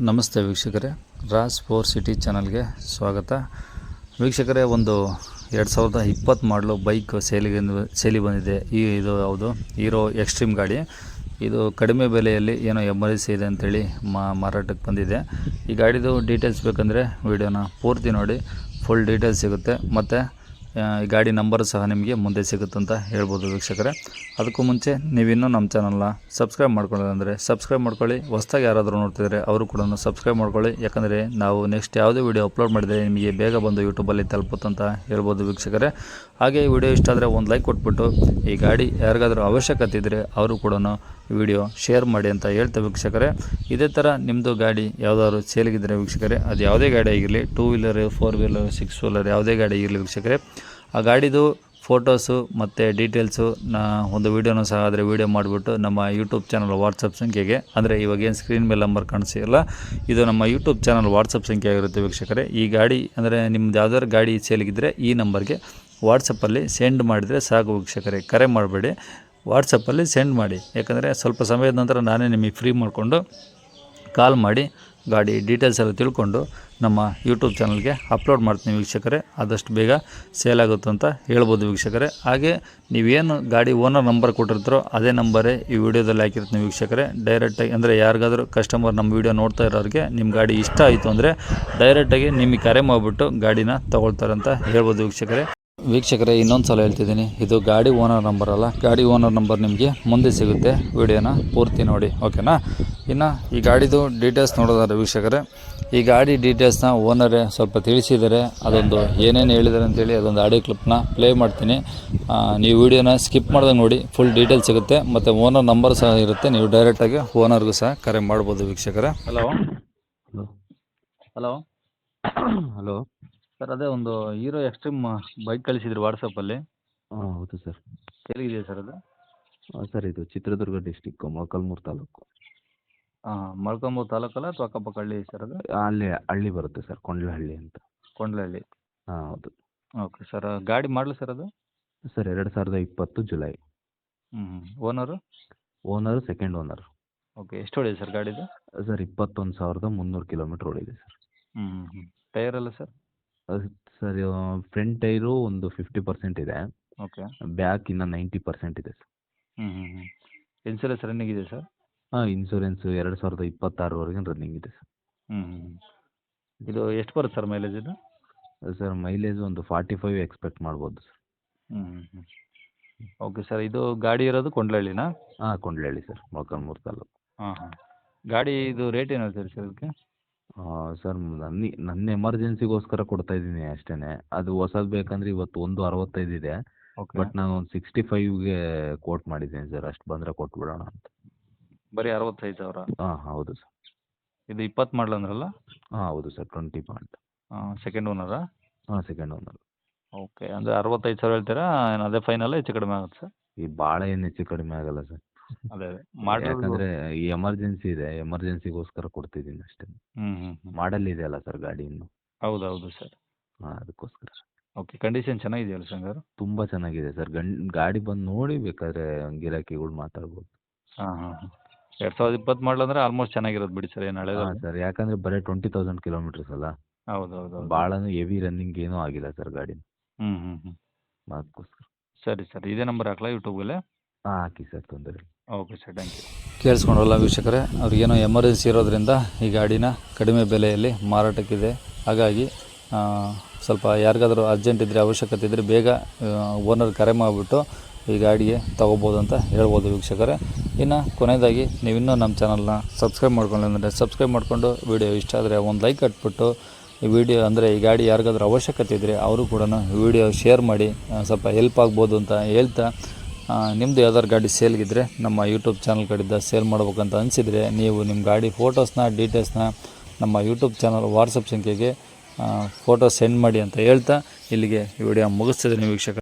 ನಮಸ್ತೆ ವೀಕ್ಷಕರೇ, Raas four city ಚಾನಲ್ಗೆ ಸ್ವಾಗತ. ವೀಕ್ಷಕರೇ, ಒಂದು 2020 ಮಾಡಲು ಬೈಕ್ ಸೇಲಿ ಬಂದಿದೆ. ಇದು ಯಾವುದು ಹೀರೋ ಎಕ್ಸ್ಟ್ರೀಮ್ ಗಾಡಿ. ಇದು ಕಡಿಮೆ ಬೆಲೆಯಲ್ಲಿ ಏನೋ ಎಮರ್ಜೆನ್ಸಿ ಇದೆ ಅಂತೇಳಿ ಮಾರಾಟಕ್ಕೆ ಬಂದಿದೆ. ಈ ಗಾಡಿದು ಡೀಟೇಲ್ಸ್ ಬೇಕಂದರೆ ವಿಡಿಯೋನ ಪೂರ್ತಿ ನೋಡಿ, ಫುಲ್ ಡೀಟೇಲ್ಸ್ ಸಿಗುತ್ತೆ. ಮತ್ತು ಈ ಗಾಡಿ ನಂಬರ್ ಸಹ ನಿಮಗೆ ಮುಂದೆ ಸಿಗುತ್ತಂತ ಹೇಳ್ಬೋದು ವೀಕ್ಷಕರೇ. ಅದಕ್ಕೂ ಮುಂಚೆ ನೀವಿನ್ನೂ ನಮ್ಮ ಚಾನಲ್ನ ಸಬ್ಸ್ಕ್ರೈಬ್ ಮಾಡ್ಕೊಳ್ಳೋದಂದರೆ ಸಬ್ಸ್ಕ್ರೈಬ್ ಮಾಡ್ಕೊಳ್ಳಿ. ಹೊಸ್ದಾಗಿ ಯಾರಾದರೂ ನೋಡ್ತಿದ್ರೆ ಅವರು ಕೂಡ ಸಬ್ಸ್ಕ್ರೈಬ್ ಮಾಡ್ಕೊಳ್ಳಿ. ಯಾಕಂದರೆ ನಾವು ನೆಕ್ಸ್ಟ್ ಯಾವುದೇ ವಿಡಿಯೋ ಅಪ್ಲೋಡ್ ಮಾಡಿದರೆ ನಿಮಗೆ ಬೇಗ ಬಂದು ಯೂಟ್ಯೂಬಲ್ಲಿ ತಲುಪುತ್ತಂತ ಹೇಳ್ಬೋದು ವೀಕ್ಷಕರೇ. ಹಾಗೆ ಈ ವಿಡಿಯೋ ಇಷ್ಟ ಆದರೆ ಒಂದು ಲೈಕ್ ಕೊಟ್ಬಿಟ್ಟು ಈ ಗಾಡಿ ಯಾರಿಗಾದರೂ ಅವಶ್ಯಕತೆ ಇದ್ದರೆ ಅವರು ಕೂಡ ವಿಡಿಯೋ ಶೇರ್ ಮಾಡಿ ಅಂತ ಹೇಳ್ತಾ ವೀಕ್ಷಕರೇ. ಇದೇ ಥರ ನಿಮ್ಮದು ಗಾಡಿ ಯಾವುದಾದ್ರು ಸೇಲಿಗಿದ್ದರೆ ವೀಕ್ಷಕರೇ, ಅದು ಯಾವುದೇ ಗಾಡಿ ಆಗಿರಲಿ, 2 ವೀಲರ್ 4 ವೀಲರ್ 6 ವೀಲರ್ ಯಾವುದೇ ಗಾಡಿ ಆಗಿರಲಿ ವೀಕ್ಷಕರೇ, ಆ ಗಾಡಿದು ಫೋಟೋಸು ಮತ್ತು ಡೀಟೇಲ್ಸು ಒಂದು ವೀಡಿಯೋನೂ ಸಹ ಆದರೆ ವೀಡಿಯೋ ಮಾಡಿಬಿಟ್ಟು ನಮ್ಮ ಯೂಟ್ಯೂಬ್ ಚಾನಲ್ ವಾಟ್ಸಪ್ ಸಂಖ್ಯೆಗೆ, ಅಂದರೆ ಇವಾಗೇನು ಸ್ಕ್ರೀನ್ ಮೇಲೆ ನಂಬರ್ ಕಾಣಿಸಿಲ್ಲ, ಇದು ನಮ್ಮ ಯೂಟ್ಯೂಬ್ ಚಾನಲ್ ವಾಟ್ಸಪ್ ಸಂಖ್ಯೆ ಆಗಿರುತ್ತೆ ವೀಕ್ಷಕರೇ. ಈ ಗಾಡಿ ಅಂದರೆ ನಿಮ್ಮದು ಯಾವ್ದಾದ್ರು ಗಾಡಿ ಸೇಲಿಗಿದ್ದರೆ ಈ ನಂಬರ್ಗೆ ವಾಟ್ಸಪ್ಪಲ್ಲಿ ಸೆಂಡ್ ಮಾಡಿದರೆ ಸಾಕು ವೀಕ್ಷಕರೇ. ಕರೆ ಮಾಡಬೇಡಿ, ವಾಟ್ಸಪ್ಪಲ್ಲಿ ಸೆಂಡ್ ಮಾಡಿ. ಯಾಕಂದರೆ ಸ್ವಲ್ಪ ಸಮಯದ ನಂತರ ನಾನೇ ನಿಮಗೆ ಫ್ರೀ ಮಾಡಿಕೊಂಡು ಕಾಲ್ ಮಾಡಿ ಗಾಡಿ ಡೀಟೇಲ್ಸ್ ಎಲ್ಲ ತಿಳ್ಕೊಂಡು ನಮ್ಮ ಯೂಟ್ಯೂಬ್ ಚಾನಲ್ಗೆ ಅಪ್ಲೋಡ್ ಮಾಡ್ತೀನಿ ವೀಕ್ಷಕರೇ. ಆದಷ್ಟು ಬೇಗ ಸೇಲ್ ಆಗುತ್ತೆ ಅಂತ ಹೇಳ್ಬೋದು ವೀಕ್ಷಕರೇ. ಹಾಗೆ ನೀವೇನು ಗಾಡಿ ಓನರ್ ನಂಬರ್ ಕೊಟ್ಟಿರ್ತಾರೋ ಅದೇ ನಂಬರೇ ಈ ವಿಡಿಯೋದಲ್ಲಿ ಹಾಕಿರ್ತೀನಿ ವೀಕ್ಷಕರೇ. ಡೈರೆಕ್ಟಾಗಿ ಅಂದರೆ ಯಾರಿಗಾದರೂ ಕಸ್ಟಮರ್ ನಮ್ಮ ವಿಡಿಯೋ ನೋಡ್ತಾ ಇರೋರಿಗೆ ನಿಮ್ಮ ಗಾಡಿ ಇಷ್ಟ ಆಯಿತು ಅಂದರೆ ಡೈರೆಕ್ಟಾಗಿ ನಿಮಗೆ ಕರೆ ಮಾಡಿಬಿಟ್ಟು ಗಾಡಿನ ತೊಗೊಳ್ತಾರಂತ ಹೇಳ್ಬೋದು ವೀಕ್ಷಕರೇ. ಇನ್ನೊಂದು ಸಲ ಹೇಳ್ತಿದ್ದೀನಿ, ಇದು ಗಾಡಿ ಓನರ್ ನಂಬರ್ ಅಲ್ಲ. ಗಾಡಿ ಓನರ್ ನಂಬರ್ ನಿಮಗೆ ಮುಂದೆ ಸಿಗುತ್ತೆ, ವಿಡಿಯೋನ ಪೂರ್ತಿ ನೋಡಿ, ಓಕೆನಾ. ಇನ್ನು ಈ ಗಾಡಿದು ಡೀಟೇಲ್ಸ್ ನೋಡೋದಾದ್ರೆ ವೀಕ್ಷಕರೇ, ಈ ಗಾಡಿ ಡೀಟೇಲ್ಸ್ನ ಓನರೇ ಸ್ವಲ್ಪ ತಿಳಿಸಿದ್ದಾರೆ. ಅದೊಂದು ಏನೇನು ಹೇಳಿದ್ದಾರೆ ಅಂತೇಳಿ ಅದೊಂದು ಆಡಿಯೋ ಕ್ಲಿಪ್ನ ಪ್ಲೇ ಮಾಡ್ತೀನಿ. ನೀವು ವಿಡಿಯೋನ ಸ್ಕಿಪ್ ಮಾಡಿದಾಗ ನೋಡಿ, ಫುಲ್ ಡೀಟೇಲ್ಸ್ ಸಿಗುತ್ತೆ. ಮತ್ತು ಓನರ್ ನಂಬರ್ ಸಹ ಇರುತ್ತೆ, ನೀವು ಡೈರೆಕ್ಟಾಗಿ ಓನರ್ಗೂ ಸಹ ಕರೆ ಮಾಡ್ಬೋದು ವೀಕ್ಷಕರೇ. ಹಲೋ ಹಲೋ ಹಲೋ ಸರ್, ಅದೇ ಒಂದು ಹೀರೋ ಎಕ್ಸ್ಟ್ರೀಮ್ ಬೈಕ್ ಕಳಿಸಿದ್ರಿ ವಾಟ್ಸಪ್ಪಲ್ಲಿ. ಹೌದು ಸರ್. ಎಲ್ಲಿದೆಯಾ ಸರ್ ಅದು? ಸರ್, ಇದು ಚಿತ್ರದುರ್ಗ ಡಿಸ್ಟಿಕ್ಕು, ಮೊಳಕಾಲ್ಮೂರು ತಾಲೂಕು. ಮೊಳಕಾಲ್ಮೂರು ತಾಲೂಕಲ್ಲ ಅಥವಾ ಅಕ್ಕಪಕ್ಕ ಹಳ್ಳಿ ಸರ್ ಅದು? ಅಲ್ಲಿ ಹಳ್ಳಿ ಬರುತ್ತೆ ಸರ್, ಕೊಂಡ್ಲಹಳ್ಳಿ ಅಂತ. ಕೊಂಡ್ಲಹಳ್ಳಿ. ಹೌದು. Okay sir. ಗಾಡಿ ಮಾಡಲು ಸರ್ ಅದು? Sir, 2020 July. Owner? Owner second owner. Okay. ಎಷ್ಟು ಹೊಡಿದೆ ಸರ್ ಗಾಡಿದು? ಸರ್, 21,300 ಕಿಲೋಮೀಟ್ರ್ ಓಡಿದೆ ಸರ್. ಟೈರ್ ಎಲ್ಲ ಸರ್? ಸರ್, ಫ್ರಂಟ್ ಟೈರು ಒಂದು 50% ಇದೆ. ಓಕೆ. ಬ್ಯಾಕ್ ಇನ್ನು 90% ಇದೆ ಸರ್. ಇನ್ಸೂರೆನ್ಸ್ ರನ್ನಿಂಗ್ ಇದೆ ಸರ್? ಇನ್ಸೂರೆನ್ಸು 2026ವರೆಗೆ ರನ್ನಿಂಗ್ ಇದೆ ಸರ್. ಇದು ಎಷ್ಟು ಬರುತ್ತೆ ಸರ್ ಮೈಲೇಜ್ ಇದು? ಸರ್, ಮೈಲೇಜ್ ಒಂದು 45 ಎಕ್ಸ್ಪೆಕ್ಟ್ ಮಾಡ್ಬೋದು ಸರ್. Okay sir. ಇದು ಗಾಡಿ ಇರೋದು ಕೊಂಡ್ಲಹಳ್ಳಿನಾ? ಕೊಂಡ್ಲಹಳ್ಳಿ ಸರ್, ಮೊಳಕಾಲ್ಮೂರು ತಾಲೂಕು. ಗಾಡಿ ಇದು ರೇಟ್ ಏನು ಹೇಳ್ತೀರಿ ಸರ್ ಇದಕ್ಕೆ? ಸರ್, ನನ್ನ ಎಮರ್ಜೆನ್ಸಿಗೋಸ್ಕರ ಕೊಡ್ತಾ ಇದ್ದೀನಿ ಅಷ್ಟೇ. ಅದು ಹೊಸದು ಬೇಕಂದ್ರೆ ಇವತ್ತು 165 ಇದೆ. ಬಟ್ ನಾನು ಒಂದು 65ಗೆ ಕೋಟ್ ಮಾಡಿದ್ದೀನಿ ಸರ್. ಅಷ್ಟು ಬಂದರೆ ಕೊಟ್ಬಿಡೋಣ ಅಂತ. ಬರೀ 65,000? ಹೌದು ಸರ್. ಇದು 20 ಮಾಡಲ್ ಅಂದ್ರಲ್ಲ? ಹೌದು ಸರ್, 20 ಮಾಡಲ್. ಸೆಕೆಂಡ್ ಓನರಾ? Second owner. ಓಕೆ. ಅಂದರೆ 65,000 ಹೇಳ್ತೀರಾ? ಅದೇ ಫೈನಲ್ ಹೆಚ್ಚು ಕಡಿಮೆ ಆಗುತ್ತೆ ಸರ್? ಈ ಭಾಳ ಏನು ಹೆಚ್ಚು ಕಡಿಮೆ ಆಗಲ್ಲ ಸರ್. ಅದೇ ಯಾಕಂದರೆ ಈ ಎಮರ್ಜೆನ್ಸಿ ಇದೆ, ಎಮರ್ಜೆನ್ಸಿಗೋಸ್ಕರ ಕೊಡ್ತಿದ್ದೀನಿ ಅಷ್ಟೇ. ಮಾಡಲ್ ಇದೆ ಅಲ್ಲ ಸರ್ ಗಾಡಿ ಇನ್ನು. ಹೌದೌದು ಸರ್. ಅದಕ್ಕೋಸ್ಕರ. ಓಕೆ. ಕಂಡೀಷನ್ ಚೆನ್ನಾಗಿದೆಯಲ್ಲ ಸರ್? ತುಂಬ ಚೆನ್ನಾಗಿದೆ ಸರ್. ಗಾಡಿ ಬಂದು ನೋಡಿ ಬೇಕಾದ್ರೆ ಗಿರಾಕಿಗಳು ಮಾತಾಡ್ಬೋದು. 2020 ಮಾಡಲ್ ಅಂದರೆ ಆಲ್ಮೋಸ್ಟ್ ಚೆನ್ನಾಗಿರೋದು ಬಿಡಿ ಸರ್. ಏನು ಹಳೆಯದು? ಸರ್, ಯಾಕಂದರೆ ಬರೀ 20,000 ಕಿಲೋಮೀಟರ್ಸ್ ಅಲ್ಲ. ಹೌದೌದು. ಭಾಳನೂ ಹೆವಿ ರನ್ನಿಂಗ್ ಏನೂ ಆಗಿಲ್ಲ ಸರ್ ಗಾಡಿ. ಅದಕ್ಕೋಸ್ಕರ. ಸರಿ ಸರ್. ಇದೇ ನಂಬರ್ ಹಾಕ್ಲಾ ಯೂಟ್ಯೂಬಲ್ಲೇ? ಹಾಕಿ ಸರ್, ತೊಂದರೆ ಇಲ್ಲ. Okay sir, thank you. ಕೇಳಿಸ್ಕೊಂಡ್ರಲ್ಲ ವೀಕ್ಷಕರೇ, ಅವ್ರಿಗೇನೋ ಎಮರ್ಜೆನ್ಸಿ ಇರೋದ್ರಿಂದ ಈ ಗಾಡಿನ ಕಡಿಮೆ ಬೆಲೆಯಲ್ಲಿ ಮಾರಾಟಕ್ಕಿದೆ. ಹಾಗಾಗಿ ಸ್ವಲ್ಪ ಯಾರಿಗಾದರೂ ಅರ್ಜೆಂಟ್ ಇದ್ದರೆ, ಅವಶ್ಯಕತೆ ಇದ್ದರೆ ಬೇಗ ಓನರ್ ಕರೆ ಮಾಡಿಬಿಟ್ಟು ಈ ಗಾಡಿಗೆ ತೊಗೋಬೋದು ಅಂತ ಹೇಳ್ಬೋದು ವೀಕ್ಷಕರೇ. ಇನ್ನು ಕೊನೆಯದಾಗಿ ನೀವಿನ್ನೂ ನಮ್ಮ ಚಾನಲ್ನ ಸಬ್ಸ್ಕ್ರೈಬ್ ಮಾಡ್ಕೊಳ್ಳಿ ಸಬ್ಸ್ಕ್ರೈಬ್ ಮಾಡಿಕೊಂಡು ವಿಡಿಯೋ ಇಷ್ಟ ಆದರೆ ಒಂದು ಲೈಕ್ ಕೊಟ್ಬಿಟ್ಟು ಈ ವಿಡಿಯೋ ಅಂದರೆ ಈ ಗಾಡಿ ಯಾರಿಗಾದ್ರೂ ಅವಶ್ಯಕತೆ ಇದ್ದರೆ ಅವರು ಕೂಡ ವಿಡಿಯೋ ಶೇರ್ ಮಾಡಿ ಸ್ವಲ್ಪ ಹೆಲ್ಪ್ ಆಗ್ಬೋದು ಅಂತ ಹೇಳ್ತಾ, ನಿಮ್ಮದು ಯಾವ್ದಾದ್ರು ಗಾಡಿ ಸೇಲ್ಗಿದ್ದರೆ ನಮ್ಮ ಯೂಟ್ಯೂಬ್ ಚಾನಲ್ ಕಡೆಯಿಂದ ಸೇಲ್ ಮಾಡ್ಬೇಕಂತ ಅನಿಸಿದರೆ ನೀವು ನಿಮ್ಮ ಗಾಡಿ ಫೋಟೋಸ್ನ ಡೀಟೇಲ್ಸ್ನ ನಮ್ಮ ಯೂಟ್ಯೂಬ್ ಚಾನಲ್ ವಾಟ್ಸಪ್ ಸಂಖ್ಯೆಗೆ ಫೋಟೋ ಸೆಂಡ್ ಮಾಡಿ ಅಂತ ಹೇಳ್ತಾ ಇಲ್ಲಿಗೆ ಈ ವಿಡಿಯೋ ಮುಗಿಸ್ತಿದ್ದೀನಿ ವೀಕ್ಷಕ.